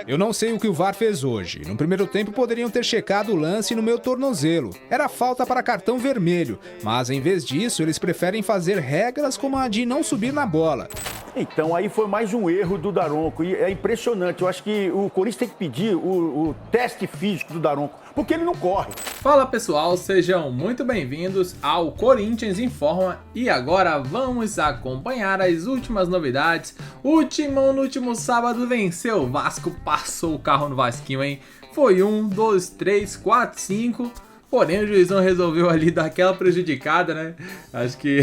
Eu não sei o que o VAR fez hoje. No primeiro tempo poderiam ter checado o lance no meu tornozelo. Era falta para cartão vermelho, mas em vez disso eles preferem fazer regras como a de não subir na bola. Então aí foi mais um erro do Daronco e é impressionante. Eu acho que o Corinthians tem que pedir o teste físico do Daronco, porque ele não corre. Fala pessoal, sejam muito bem-vindos ao Corinthians Informa e agora vamos acompanhar as últimas novidades. O Timão no último sábado venceu o Vasco, passou o carro no Vasquinho, hein? Foi 1, 2, 3, 4, 5... Porém, o juizão resolveu ali dar aquela prejudicada, né? Acho que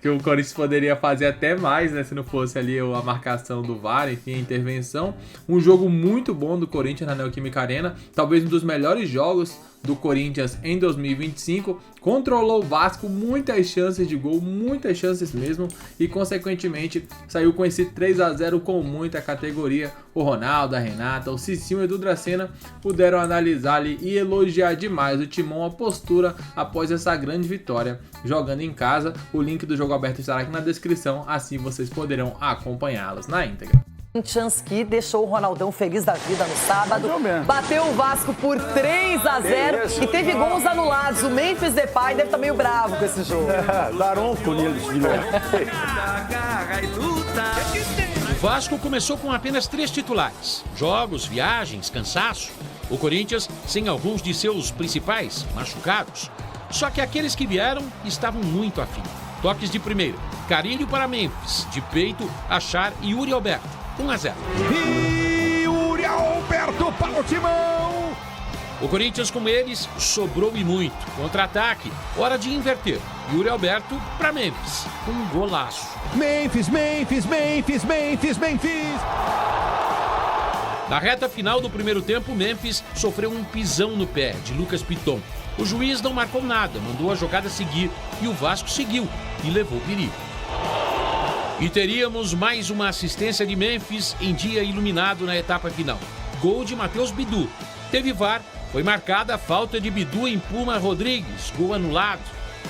o Corinthians poderia fazer até mais, né? Se não fosse ali a marcação do VAR, enfim, a intervenção. Um jogo muito bom do Corinthians na Neoquímica Arena. Talvez um dos melhores jogos do Corinthians em 2025. Controlou o Vasco, muitas chances de gol, muitas chances mesmo. E, consequentemente, saiu com esse 3-0 com muita categoria. O Ronaldo, a Renata, o Cicinho e o Edu Dracena puderam analisar ali e elogiar demais o Timão, a postura após essa grande vitória jogando em casa. O link do jogo aberto estará aqui na descrição, assim vocês poderão acompanhá-los na íntegra. Corinthians que deixou o Ronaldão feliz da vida no sábado, bateu o Vasco por 3-0 e teve gols anulados. O Memphis Depay deve estar meio bravo com esse jogo. Daronco neles de novo. O Vasco começou com apenas 3 titulares. Jogos, viagens, cansaço. O Corinthians sem alguns de seus principais machucados. Só que aqueles que vieram estavam muito afim. Toques de primeira. Carilho para Memphis. De peito, Achar e Yuri Alberto. 1-0. E Yuri Alberto para o Timão. O Corinthians com eles sobrou e muito. Contra-ataque. Hora de inverter. Yuri Alberto para Memphis. Um golaço. Memphis. Na reta final do primeiro tempo, Memphis sofreu um pisão no pé de Lucas Piton. O juiz não marcou nada, mandou a jogada seguir e o Vasco seguiu e levou perigo. E teríamos mais uma assistência de Memphis em dia iluminado na etapa final. Gol de Matheus Bidu. Teve VAR, foi marcada a falta de Bidu em Puma Rodrigues, gol anulado.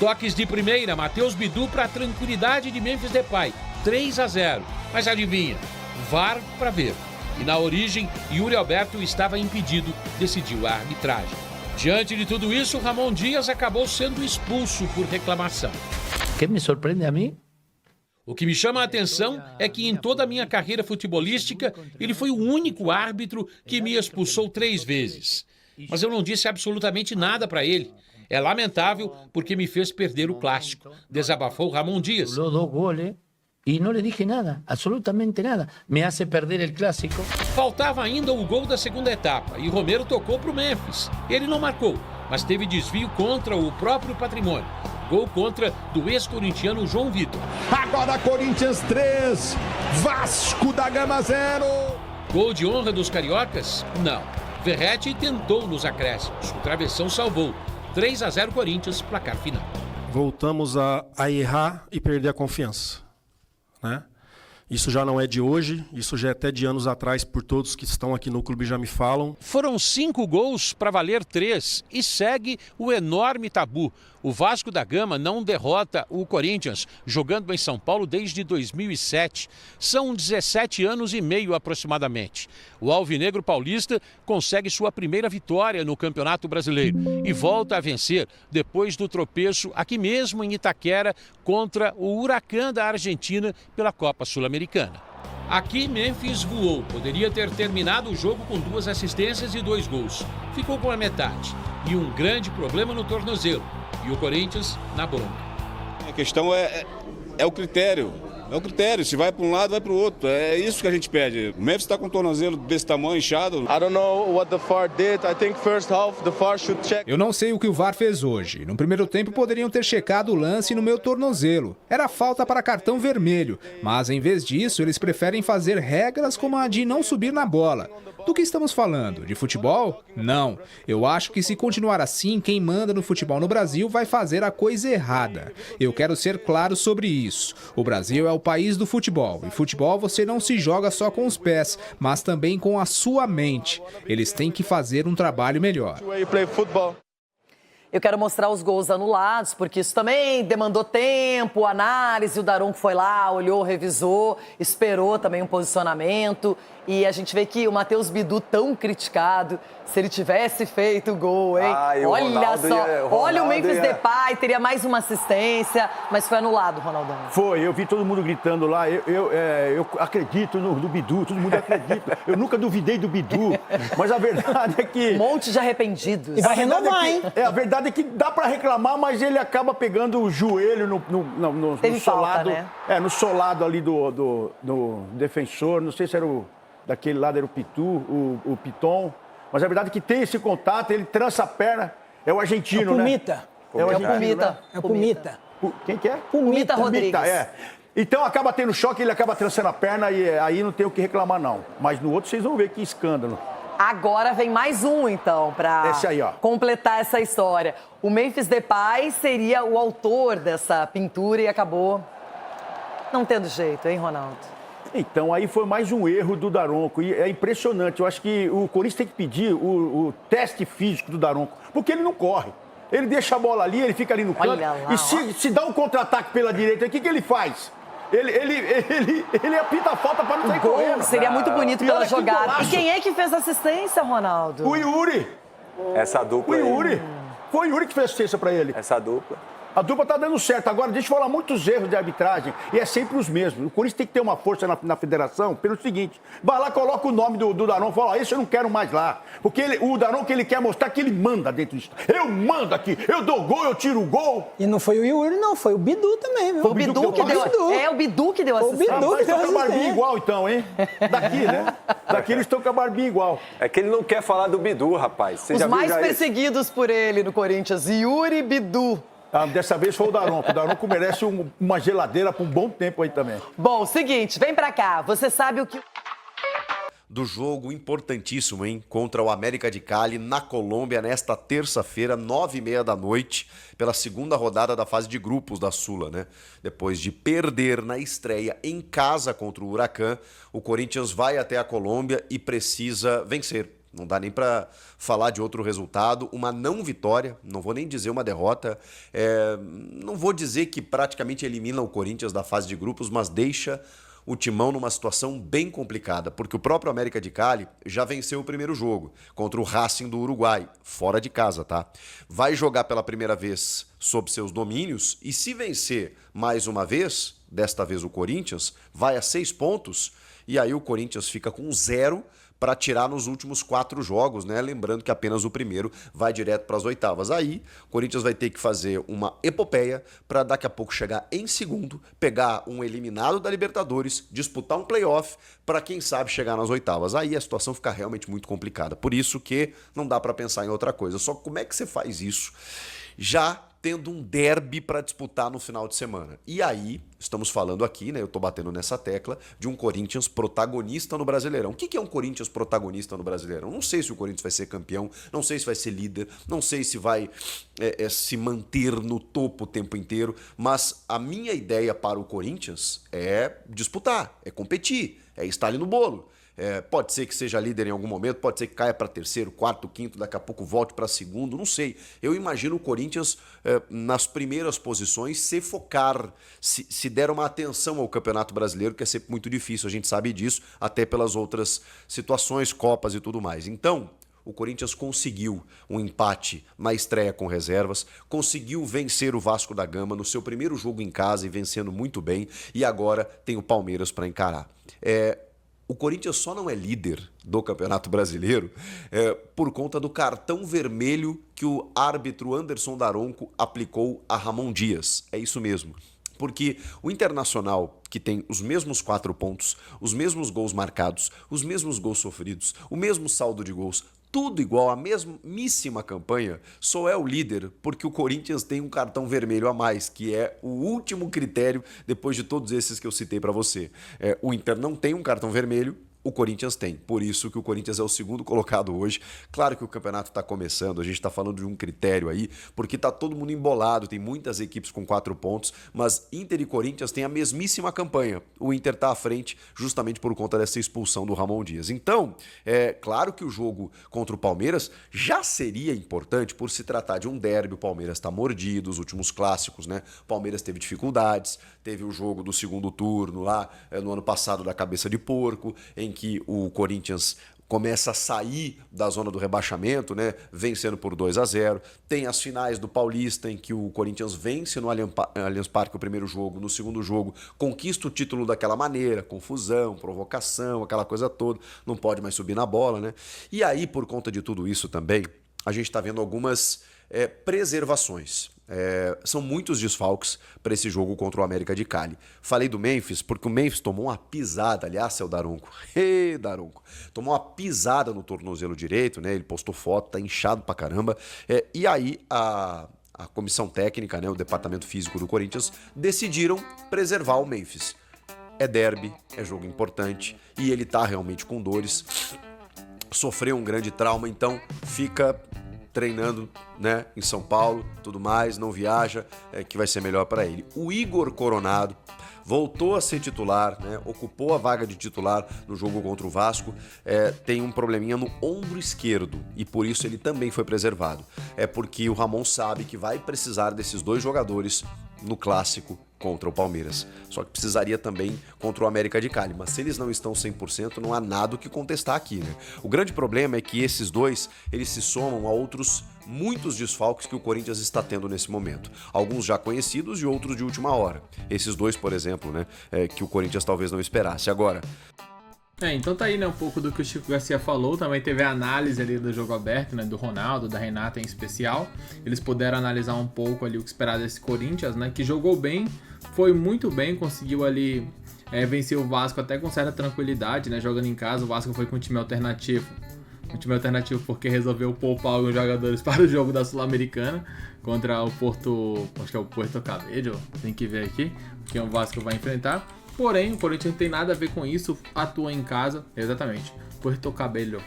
Toques de primeira, Matheus Bidu para a tranquilidade de Memphis Depay. 3-0. Mas adivinha, VAR para ver. E na origem, Yuri Alberto estava impedido, decidiu a arbitragem. Diante de tudo isso, Ramon Dias acabou sendo expulso por reclamação. O que me surpreende a mim? O que me chama a atenção é que em toda a minha carreira futebolística, ele foi o único árbitro que me expulsou 3 vezes. Mas eu não disse absolutamente nada para ele. É lamentável porque me fez perder o clássico, desabafou Ramon Dias. Los 2 goles. E não lhe dije nada, absolutamente nada. Me hace perder o clássico. Faltava ainda o gol da segunda etapa e Romero tocou para o Memphis. Ele não marcou, mas teve desvio contra o próprio patrimônio. Gol contra do ex-corintiano João Vitor. Agora Corinthians 3, Vasco da Gama 0. Gol de honra dos cariocas? Não. Verratti tentou nos acréscimos. O travessão salvou. 3-0 Corinthians, placar final. Voltamos a errar e perder a confiança. Né? Isso já não é de hoje, isso já é até de anos atrás, por todos que estão aqui no clube já me falam. Foram 5 gols para valer 3 e segue o enorme tabu. O Vasco da Gama não derrota o Corinthians, jogando em São Paulo desde 2007. São 17 anos e meio aproximadamente. O Alvinegro Paulista consegue sua primeira vitória no Campeonato Brasileiro e volta a vencer depois do tropeço aqui mesmo em Itaquera contra o Huracan da Argentina pela Copa Sul-Americana. Aqui Memphis voou, poderia ter terminado o jogo com 2 assistências e 2 gols. Ficou com a metade e um grande problema no tornozelo. E o Corinthians na bronca. A questão é o critério. É o critério, se vai para um lado, vai para o outro. É isso que a gente pede. O Memphis está com o tornozelo desse tamanho, inchado. Eu não sei o que o VAR fez hoje. No primeiro tempo poderiam ter checado o lance no meu tornozelo. Era falta para cartão vermelho, mas em vez disso eles preferem fazer regras como a de não subir na bola. Do que estamos falando? De futebol? Não. Eu acho que se continuar assim, quem manda no futebol no Brasil vai fazer a coisa errada. Eu quero ser claro sobre isso. O Brasil é o país do futebol. E futebol você não se joga só com os pés, mas também com a sua mente. Eles têm que fazer um trabalho melhor. Eu quero mostrar os gols anulados, porque isso também demandou tempo, análise. O Daronco foi lá, olhou, revisou, esperou também um posicionamento. E a gente vê que o Matheus Bidu, tão criticado, se ele tivesse feito o gol, hein? Olha só, olha o Memphis Depay, teria mais uma assistência, mas foi anulado, Ronaldão. Foi, eu vi todo mundo gritando lá, eu acredito no Bidu, todo mundo acredita. Eu nunca duvidei do Bidu, mas a verdade é que... Um monte de arrependidos. E vai renovar, hein? A verdade é que dá pra reclamar, mas ele acaba pegando o joelho no solado. Né? No solado ali do defensor, não sei se era daquele lado era o Pitu, o Piton. Mas a verdade é que tem esse contato, ele trança a perna. É o argentino, né? É o Pumita. É o Pumita. Quem que é? Pumita Rodrigues. Então acaba tendo choque, ele acaba trançando a perna e aí não tem o que reclamar, não. Mas no outro vocês vão ver que escândalo. Agora vem mais um, então, para completar essa história. O Memphis Depay seria o autor dessa pintura e acabou não tendo jeito, hein, Ronaldo? Então, aí foi mais um erro do Daronco. E é impressionante. Eu acho que o Corinthians tem que pedir o teste físico do Daronco, porque ele não corre. Ele deixa a bola ali, ele fica ali no canto. E se dá um contra-ataque pela direita, o que ele faz? Ele apita a falta para não sair correndo. Seria muito bonito pela jogada. E quem é que fez a assistência, Ronaldo? O Yuri. Essa dupla. O Yuri. Foi o Yuri que fez assistência para ele. Essa dupla. A dupla tá dando certo. Agora, deixa eu falar muitos erros de arbitragem. E é sempre os mesmos. O Corinthians tem que ter uma força na federação pelo seguinte. Vai lá, coloca o nome do Daronco e fala, esse eu não quero mais lá. Porque o Daronco, ele quer mostrar que ele manda dentro disso. Eu mando aqui, eu dou gol, eu tiro o gol. E não foi o Yuri, não. Foi o Bidu também, viu? Foi o Bidu que deu. É o Bidu que deu assistência. O Bidu que deu assistência. Eles estão com a barbinha igual, então, hein? Daqui, né? Daqui eles estão com a barbinha igual. É que ele não quer falar do Bidu, rapaz. Você Os já mais perseguidos por ele no Corinthians, Yuri e Bidu. Dessa vez foi o Daronco. O Daronco merece uma geladeira por um bom tempo aí também. Bom, seguinte, vem pra cá. Você sabe o que... Do jogo importantíssimo, hein? Contra o América de Cali, na Colômbia, nesta terça-feira, 9h30 da noite, pela segunda rodada da fase de grupos da Sula, né? Depois de perder na estreia em casa contra o Huracan, o Corinthians vai até a Colômbia e precisa vencer. Não dá nem para falar de outro resultado, uma não vitória, não vou nem dizer uma derrota, não vou dizer que praticamente elimina o Corinthians da fase de grupos, mas deixa o Timão numa situação bem complicada, porque o próprio América de Cali já venceu o primeiro jogo contra o Racing do Uruguai, fora de casa, tá? Vai jogar pela primeira vez sob seus domínios e se vencer mais uma vez, desta vez o Corinthians, vai a 6 pontos e aí o Corinthians fica com 0 para tirar nos últimos 4 jogos, né? Lembrando que apenas o primeiro vai direto para as oitavas. Aí, o Corinthians vai ter que fazer uma epopeia para daqui a pouco chegar em segundo, pegar um eliminado da Libertadores, disputar um playoff para quem sabe chegar nas oitavas. Aí a situação fica realmente muito complicada. Por isso que não dá para pensar em outra coisa. Só como é que você faz isso já tendo um derby para disputar no final de semana? E aí, estamos falando aqui, né? Eu tô batendo nessa tecla de um Corinthians protagonista no Brasileirão. O que é um Corinthians protagonista no Brasileirão? Não sei se o Corinthians vai ser campeão, não sei se vai ser líder, não sei se vai se manter no topo o tempo inteiro, mas a minha ideia para o Corinthians é disputar, é competir, é estar ali no bolo. Pode ser que seja líder em algum momento, pode ser que caia para terceiro, quarto, quinto, daqui a pouco volte para segundo, não sei. Eu imagino o Corinthians nas primeiras posições se focar, se der uma atenção ao Campeonato Brasileiro, que é sempre muito difícil, a gente sabe disso, até pelas outras situações, Copas e tudo mais. Então, o Corinthians conseguiu um empate na estreia com reservas, conseguiu vencer o Vasco da Gama no seu primeiro jogo em casa e vencendo muito bem, e agora tem o Palmeiras para encarar. O Corinthians só não é líder do Campeonato Brasileiro por conta do cartão vermelho que o árbitro Anderson Daronco aplicou a Ramon Dias. É isso mesmo. Porque o Internacional, que tem os mesmos 4 pontos, os mesmos gols marcados, os mesmos gols sofridos, o mesmo saldo de gols, tudo igual, a mesmíssima campanha, só é o líder porque o Corinthians tem um cartão vermelho a mais, que é o último critério depois de todos esses que eu citei para você. O Inter não tem um cartão vermelho, o Corinthians tem. Por isso que o Corinthians é o segundo colocado hoje. Claro que o campeonato está começando, a gente está falando de um critério aí, porque está todo mundo embolado, tem muitas equipes com 4 pontos, mas Inter e Corinthians têm a mesmíssima campanha. O Inter está à frente justamente por conta dessa expulsão do Ramon Dias. Então, claro que o jogo contra o Palmeiras já seria importante por se tratar de um derby. O Palmeiras está mordido, os últimos clássicos, né? O Palmeiras teve dificuldades, teve o jogo do segundo turno lá no ano passado da cabeça de porco, em que o Corinthians começa a sair da zona do rebaixamento, né? Vencendo por 2-0. Tem as finais do Paulista, em que o Corinthians vence no Allianz Parque o primeiro jogo, no segundo jogo conquista o título daquela maneira, confusão, provocação, aquela coisa toda, não pode mais subir na bola, né? E aí, por conta de tudo isso também, a gente está vendo algumas preservações. São muitos desfalques para esse jogo contra o América de Cali. Falei do Memphis porque o Memphis tomou uma pisada, aliás, seu Daronco, Daronco, tomou uma pisada no tornozelo direito, né? Ele postou foto, tá inchado pra caramba. E aí a comissão técnica, né, o departamento físico do Corinthians, decidiram preservar o Memphis. É derby, é jogo importante e ele tá realmente com dores, sofreu um grande trauma, então fica treinando, né, em São Paulo, tudo mais, não viaja, que vai ser melhor para ele. O Igor Coronado voltou a ser titular, né, ocupou a vaga de titular no jogo contra o Vasco, tem um probleminha no ombro esquerdo e por isso ele também foi preservado. É porque o Ramon sabe que vai precisar desses dois jogadores no clássico contra o Palmeiras. Só que precisaria também contra o América de Cali. Mas se eles não estão 100%, não há nada o que contestar aqui, né? O grande problema é que esses dois, eles se somam a outros muitos desfalques que o Corinthians está tendo nesse momento. Alguns já conhecidos e outros de última hora. Esses dois, por exemplo, né? Que o Corinthians talvez não esperasse. Agora... então tá aí, né, um pouco do que o Chico Garcia falou. Também teve a análise ali do jogo aberto, né, do Ronaldo, da Renata em especial. Eles puderam analisar um pouco ali o que esperar desse Corinthians, né, que jogou bem, foi muito bem, conseguiu ali vencer o Vasco até com certa tranquilidade, né, jogando em casa. O Vasco foi com um time alternativo. Um time alternativo porque resolveu poupar alguns jogadores para o jogo da Sul-Americana contra o Porto, acho que é o Puerto Cabello, tem que ver aqui, que o Vasco vai enfrentar. Porém, o Corinthians não tem nada a ver com isso, atua em casa, exatamente, Puerto Cabello,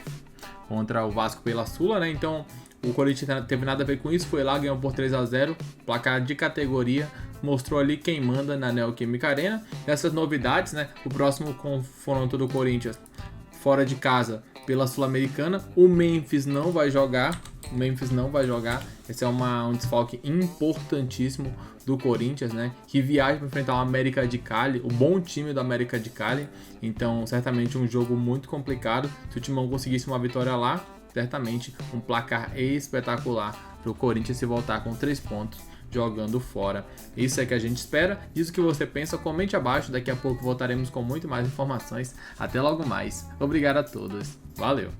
contra o Vasco pela Sula, né? Então, o Corinthians não teve nada a ver com isso, foi lá, ganhou por 3-0, placar de categoria, mostrou ali quem manda na Neoquímica Arena. Essas novidades, né? O próximo confronto do Corinthians, fora de casa, pela Sul-Americana, o Memphis não vai jogar. Esse é um desfalque importantíssimo do Corinthians, né? Que viaja para enfrentar o América de Cali, o bom time do América de Cali. Então, certamente um jogo muito complicado. Se o Timão conseguisse uma vitória lá, certamente um placar espetacular para o Corinthians se voltar com 3 pontos jogando fora. Isso é que a gente espera. Diz o que você pensa, comente abaixo. Daqui a pouco voltaremos com muito mais informações. Até logo mais. Obrigado a todos. Valeu!